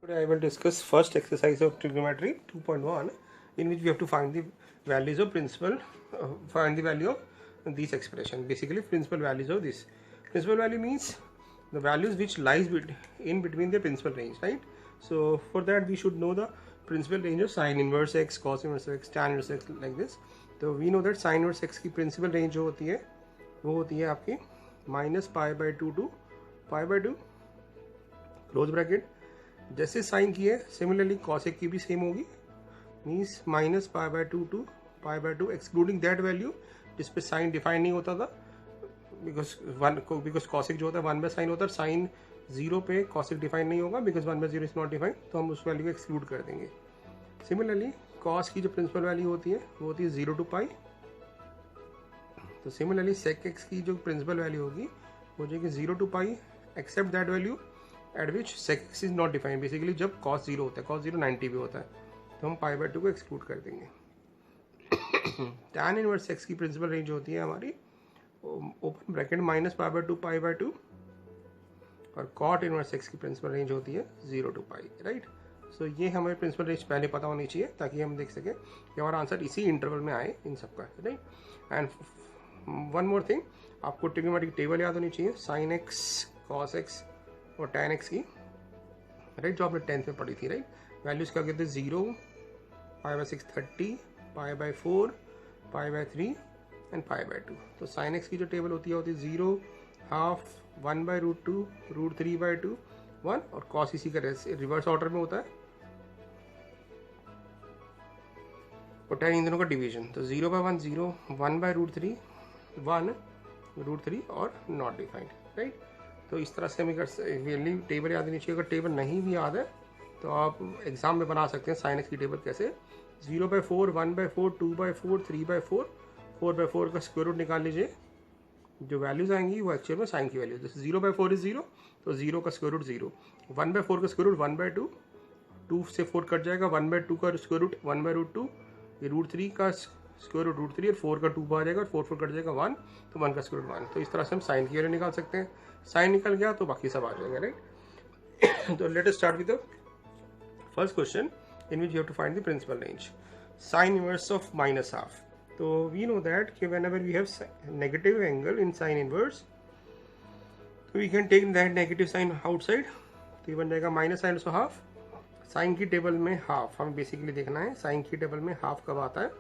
Today I will discuss first exercise of trigonometry 2.1, in which we have to find the values of principal, find the value of these expression. Basically principal values of this. Principal value means the values which lies in between the principal range, right? So for that we should know the principal range of sin inverse x, cos inverse x, tan inverse x, like this. So we know that sin inverse x की principal range जो होती है वो होती है आपकी -π/2 to π/2 close bracket. जैसे sine की है सिमिलरली कॉसेक की भी सेम होगी, means -π/2 to π/2 excluding that value जिस पे साइन डिफाइन नहीं होता था, बिकॉज कॉसेक जो होता है 1/sin होता है, साइन 0 पे कॉसेक डिफाइन नहीं होगा बिकॉज 1/0 इज नॉट डिफाइन, तो हम उस वैल्यू को एक्सक्लूड कर देंगे. सिमिलरली कॉस की जो प्रिंसिपल वैल्यू होती है वो होती है 0 to π. तो सिमिलरली सेक एक्स की जो प्रिंसिपल वैल्यू होगी वो हो जाएगी 0 to π except that value at which sec x is not defined. Basically जब कॉस 0 होता है, कॉस 0 90 भी होता है, तो हम π/2 को एक्सक्लूड कर देंगे. tan इनवर्स एक्स की प्रिंसिपल रेंज होती है हमारी ओपन ब्रैकेट -π/2 π/2, और कॉट इनवर्स एक्स की प्रिंसिपल रेंज होती है 0 to π, राइट. सो ये हमें प्रिंसिपल रेंज पहले पता होनी चाहिए ताकि हम देख सकें कि हमारा आंसर इसी इंटरवल में आए इन सबका, right. And one more thing, आपको ट्रिग्नोमेट्रिक टेबल याद होनी चाहिए साइन एक्स, कॉस एक्स और tan एक्स की, राइट, जो आपने 10th में पढ़ी थी, राइट. वैल्यूज क्या कहते हैं 0, π/6 30, π/4, π/3 एंड π/2. तो साइन एक्स की जो टेबल होती है 0, हाफ, 1/√2, √3/2, 1, और कॉस इसी का रिवर्स ऑर्डर में होता है, और tan इन दोनों का डिवीजन. तो 0/1 0, 1/√3 1, √3 और नॉट डिफाइंड, राइट. तो इस तरह से हमें रियली टेबल याद नहीं चाहिए. अगर टेबल नहीं भी याद है तो आप एग्जाम में बना सकते हैं साइन एक्स की टेबल कैसे. 0/4, 1/4, 2/4, 3/4, 4/4 का स्क्वायर रूट निकाल लीजिए. जो वैल्यूज आएंगी वो एक्चुअल में साइन की वैल्यू. जैसे 0/4 इज 0, तो 0 का स्क्वायर रूट 0, 1/4 का स्क्वायर रूट 1/2, 2 से 4 कट जाएगा, 1/2 का स्क्वायर रूट 1/√2, ये √3 का स्क्वायर रूट √3, और 4 का 2 आ जाएगा, और 4 कट जाएगा 1, तो 1 का स्क्वायर रूट 1. तो इस तरह से हम साइन की वैल्यू निकाल सकते हैं. साइन निकल गया तो बाकी सब आ जाएगा, राइट. तो let us start with the first question in which you have to find the principal range. Sine inverse of -half. तो वी नो दैट कि whenever we have negative angle in sine inverse, तो we can take that negative sine outside, तो ये बन जाएगा -sin of half. Sine की table में half हमें बेसिकली देखना है, साइन की टेबल में हाफ कब आता है.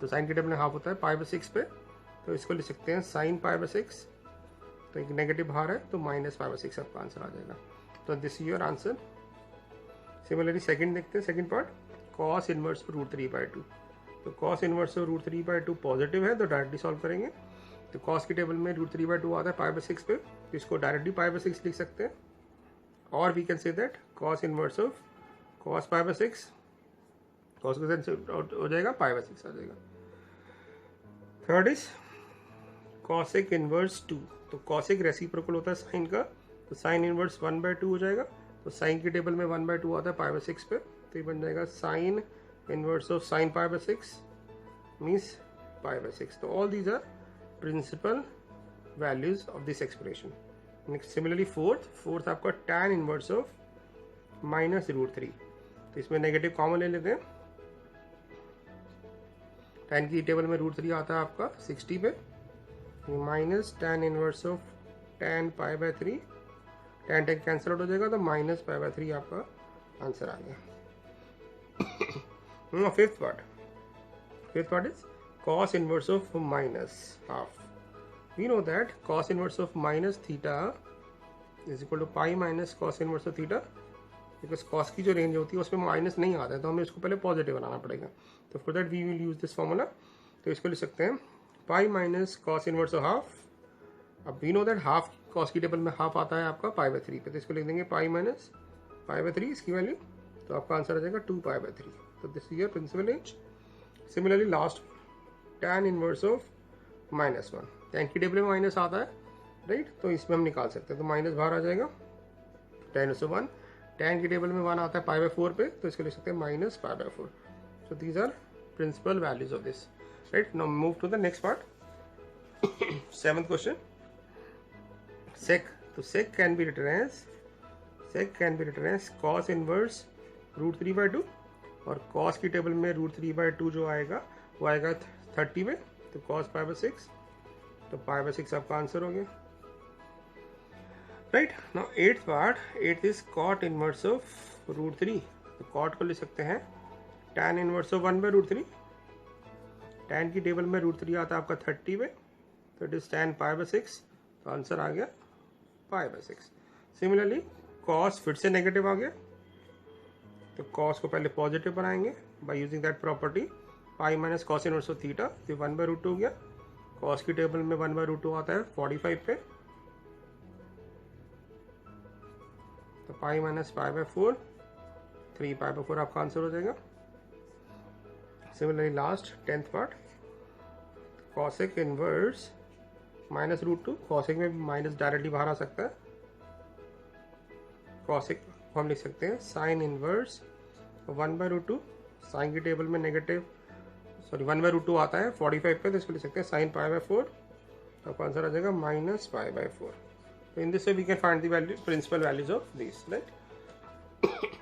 तो साइन की टेबल में हाफ होता है π/6 पे, तो इसको लिख सकते हैं साइन π/6. तो एक नेगेटिव बाहर है तो -π/6 आपका आंसर आ जाएगा. तो this is your answer. Similarly second देखते हैं, सेकंड पार्ट, कॉस इनवर्स √3/2. तो कॉस इनवर्स √3/2 पॉजिटिव है तो डायरेक्टली सॉल्व करेंगे. तो कॉस की टेबल में √3/2 आता है π/6 पे, तो इसको डायरेक्टली π/6 लिख सकते हैं. और we can say that cos inverse of cos π/6, cos का सेंस हो जाएगा, π/6 आ जाएगा. Third is cosec inverse 2. तो कॉसेक रेसिप्रोकल होता है साइन का, तो साइन इनवर्स 1/2 हो जाएगा. तो साइन की टेबल में 1/2 आता है π/6 पे, तो ये बन जाएगा sine inverse of sine π/6 means π/6. तो all these are principal values of this expression. Next similarly fourth आपका tan इनवर्स ऑफ -√3. तो इसमें नेगेटिव कॉमन ले लेते हैं. tan की टेबल में √3 आता है आपका 60 पे, minus tan inverse of tan π/3, tan cancel out हो जाएगा, तो -π/3 आपका आंसर आ गया. Fifth part is cos inverse of -half. We know that cos inverse of -θ is equal to pi minus cos inverse of theta, because cos की जो range होती है उसमें माइनस नहीं आता है, तो हमें इसको पहले पॉजिटिव बनाना पड़ेगा. तो for that we will use this formula. तो इसको लिख सकते हैं pi minus cos inverse of half. अब we know that half cos की टेबल में हाफ आता है आपका π/3 पे, तो इसको लिख देंगे पाई माइनस π/3 इसकी वैल्यू, तो आपका आंसर आ जाएगा 2π/3. तो this is your principal range. Similarly last tan inverse of -1. tan की टेबल में माइनस आता है, राइट, तो इसमें हम निकाल सकते हैं, तो माइनस बाहर आ जाएगा. tan इनवर्स 1, tan की टेबल में 1 आता है π/4 पे, तो इसको लिख सकते हैं -π/4. So these are principal values of this, right. Now move to the next part. 7th question, sec. तो sec can be written as sec can be written as cos inverse √3/2 और कॉस की टेबल में √3/2 जो आएगा वो आएगा 30 में, तो कॉस π/6, तो π/6 आपका आंसर हो गया। Right, now eighth part, eighth is cot inverse of √3। तो कॉट को ले सकते हैं tan इनवर्स ऑफ 1/√3। tan की टेबल में √3 आता है आपका 30 में, तो इट इज tan π/6, तो आंसर आ गया π/6। सिमिलरली कॉस फिर से नेगेटिव आ गया, तो कॉस को पहले पॉजिटिव बनाएंगे by using that property pi minus cos inverse of theta, तो 1/√2 हो गया। कॉस की टेबल में 1/√2 आता है 45 पे, तो पाई माइनस π/4, 3π/4 आपका आंसर हो जाएगा। Similarly last 10th part, cosec inverse -√2। Cosec में माइनस डायरेक्टली बाहर आ सकता है, कॉसेक हम लिख सकते हैं साइन इनवर्स 1/√2। साइन की टेबल में नेगेटिव 1/√2 आता है 45 पे, तो इसको लिख सकते हैं साइन π/4, आपका आंसर आ जाएगा -π/4। तो in this way we can find the value principal values of this, right.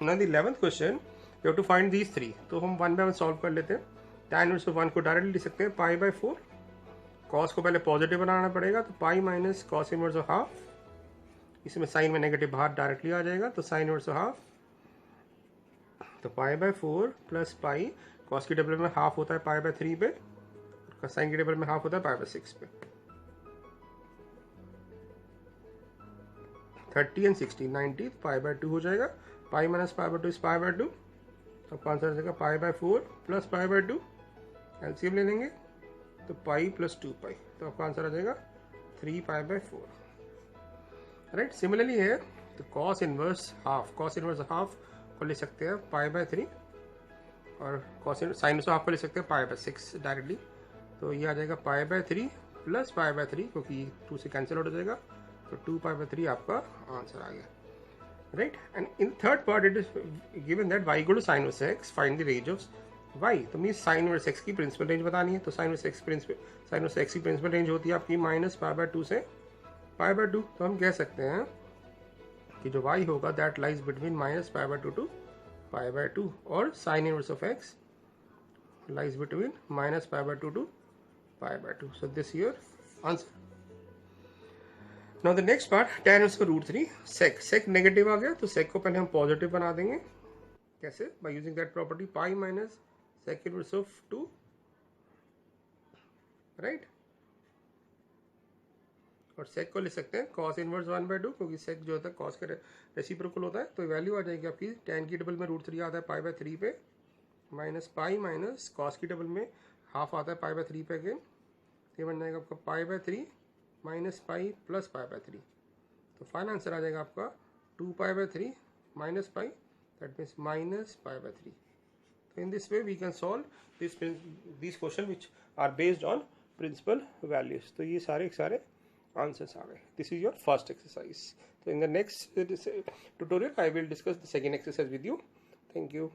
Now the 11th question, you have to find these three. तो हम 1 बाय 1 सॉल्व कर लेते हैं। tan इनवर्स ऑफ 1 को डायरेक्टली लिख सकते हैं π/4। कॉस को पहले पॉजिटिव बनाना पड़ेगा, तो pi minus cos inverse of half, इसमें साइन में नेगेटिव बाहर डायरेक्टली आ जाएगा, तो साइन इनवर्स ऑफ हाफ, तो π/4 प्लस पाई, कॉस की टेबल में हाफ होता है π/3 पे, साइन की टेबल में हाफ होता है π/6 पे। 30 एंड 60 90, π/2 हो जाएगा। पाई माइनस π/2 इज π/2, तो आपका आंसर आ जाएगा π/4 प्लस π/2। एलसीएम ले लेंगे, तो पाई प्लस 2π, तो आपका आंसर आ जाएगा 3π/4, राइट। सिमिलरली है तो cos inverse half, cos inverse half को ले सकते हैं π/3, और कॉस साइन हाफ को ले सकते हैं π/6 डायरेक्टली, तो ये आ जाएगा π/3 प्लस π/3, क्योंकि 2 से कैंसिल हो जाएगा, तो 2π/3 आपका आंसर आ गया, right. And in third part it is given that y equal to sin inverse x, find the range of y। तो मीन sin इनवर्स x की प्रिंसिपल रेंज बतानी है, तो sin इनवर्स x की प्रिंसिपल रेंज होती है आपकी -π/2 से π/2। तो हम कह सकते हैं कि जो y होगा दैट लाइज बिटवीन -π/2 टू π/2, और sin inverse of x lies between -π/2 to π/2। So this your answer. Now the next part, tan inverse √3 sec। sec negative आ गया, तो sec को पहले हम पॉजिटिव बना देंगे। कैसे? By using that property pi minus sec inverse of 2, right. और sec को ले सकते हैं cos इनवर्स 1/2, क्योंकि sec जो होता है cos का रेसिप्रोकल होता है, तो वैल्यू आ जाएगी आपकी tan की टेबल में √3 आता है π/3 पे, माइनस पाई माइनस cos की टेबल में हाफ आता है π/3 पे अगेन, ये बन जाएगा आपका π/3 माइनस पाई प्लस π/3, तो फाइनल आंसर आ जाएगा आपका 2π/3 माइनस पाई, दैट मीन्स -π/3। तो in this way we can solve this question which are based on principal values. तो ये सारे आंसर्स आ गए। This is your first exercise. तो in the next tutorial I will discuss the second exercise with you. Thank you.